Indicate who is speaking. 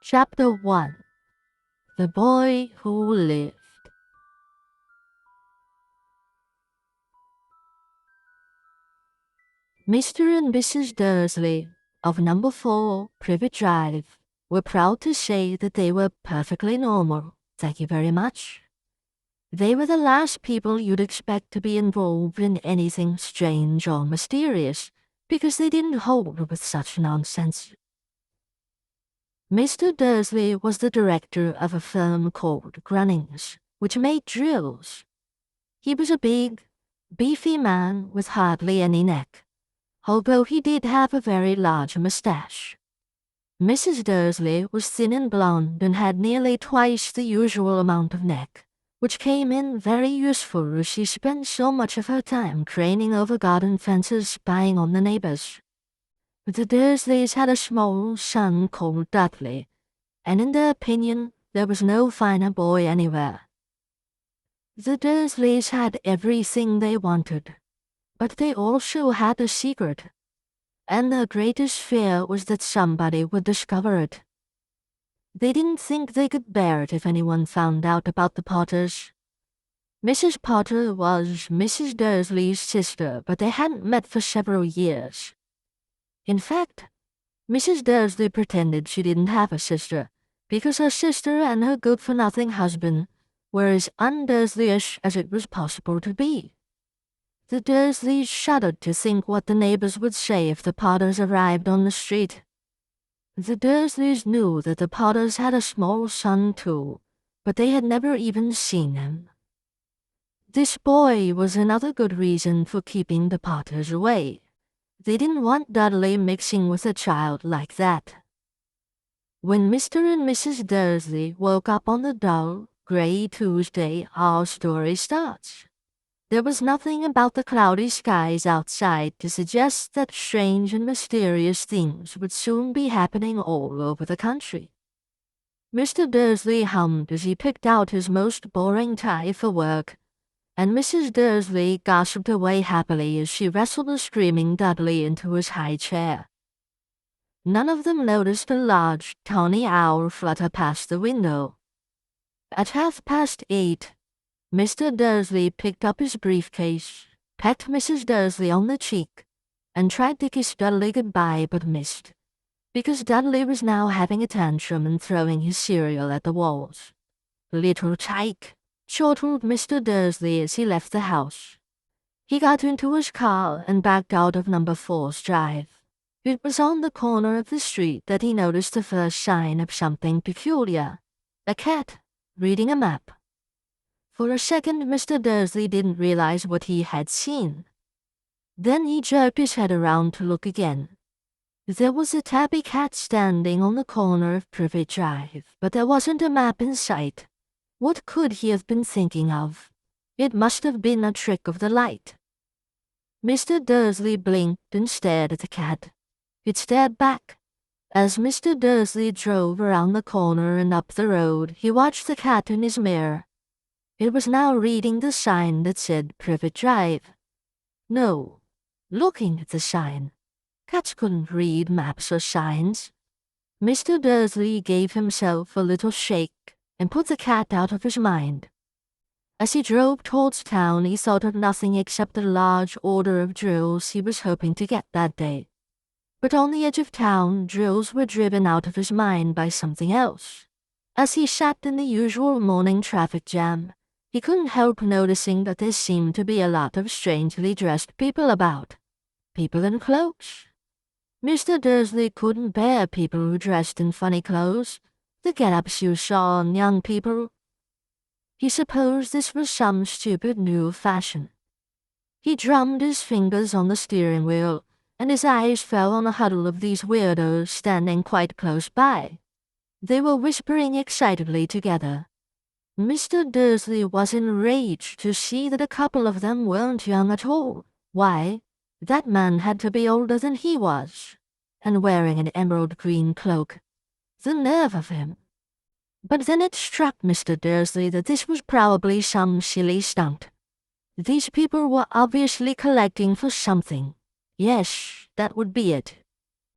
Speaker 1: Chapter 1. The Boy Who Lived. Mr. and Mrs. Dursley of number 4 Privet Drive were proud to say that they were perfectly normal, thank you very much. They were the last people you'd expect to be involved in anything strange or mysterious, because they didn't hold with such nonsense. Mr. Dursley was the director of a firm called Grunnings, which made drills. He was a big, beefy man with hardly any neck, although he did have a very large moustache. Mrs. Dursley was thin and blonde and had nearly twice the usual amount of neck, which came in very useful as she spent so much of her time craning over garden fences spying on the neighbors. The Dursleys had a small son called Dudley, and in their opinion there was no finer boy anywhere. The Dursleys had everything they wanted, but they also had a secret, and their greatest fear was that somebody would discover it. They didn't think they could bear it if anyone found out about the Potters. Mrs. Potter was Mrs. Dursley's sister, but they hadn't met for several years. In fact, Mrs. Dursley pretended she didn't have a sister, because her sister and her good-for-nothing husband were as un-Dursleyish as it was possible to be. The Dursleys shuddered to think what the neighbors would say if the Potters arrived on the street. The Dursleys knew that the Potters had a small son too, but they had never even seen him. This boy was another good reason for keeping the Potters away. They didn't want Dudley mixing with a child like that. When Mr. and Mrs. Dursley woke up on the dull, gray Tuesday, our story starts. There was nothing about the cloudy skies outside to suggest that strange and mysterious things would soon be happening all over the country. Mr. Dursley hummed as he picked out his most boring tie for work, and Mrs. Dursley gossiped away happily as she wrestled a screaming Dudley into his high chair. None of them noticed a large, tawny owl flutter past the window. At 8:30, Mr. Dursley picked up his briefcase, pecked Mrs. Dursley on the cheek, and tried to kiss Dudley goodbye but missed, because Dudley was now having a tantrum and throwing his cereal at the walls. "Little tyke," chortled Mr. Dursley as he left the house. He got into his car and backed out of number 4's drive. It was on the corner of the street that he noticed the first sign of something peculiar: a cat reading a map. For a second, Mr. Dursley didn't realize what he had seen. Then he jerked his head around to look again. There was a tabby cat standing on the corner of Privet Drive, but there wasn't a map in sight. What could he have been thinking of? It must have been a trick of the light. Mr. Dursley blinked and stared at the cat. It stared back. As Mr. Dursley drove around the corner and up the road, he watched the cat in his mirror. It was now reading the sign that said Privet Drive. No, looking at the sign. Cats couldn't read maps or signs. Mr. Dursley gave himself a little shake and put the cat out of his mind. As he drove towards town, he thought of nothing except the large order of drills he was hoping to get that day. But on the edge of town, drills were driven out of his mind by something else. As he sat in the usual morning traffic jam, he couldn't help noticing that there seemed to be a lot of strangely dressed people about. People in cloaks. Mr. Dursley couldn't bear people who dressed in funny clothes, the get-ups you saw on young people. He supposed this was some stupid new fashion. He drummed his fingers on the steering wheel, and his eyes fell on a huddle of these weirdos standing quite close by. They were whispering excitedly together. Mr. Dursley was enraged to see that a couple of them weren't young at all. Why, that man had to be older than he was, and wearing an emerald green cloak. The nerve of him. But then it struck Mr. Dursley that this was probably some silly stunt. These people were obviously collecting for something. Yes, that would be it.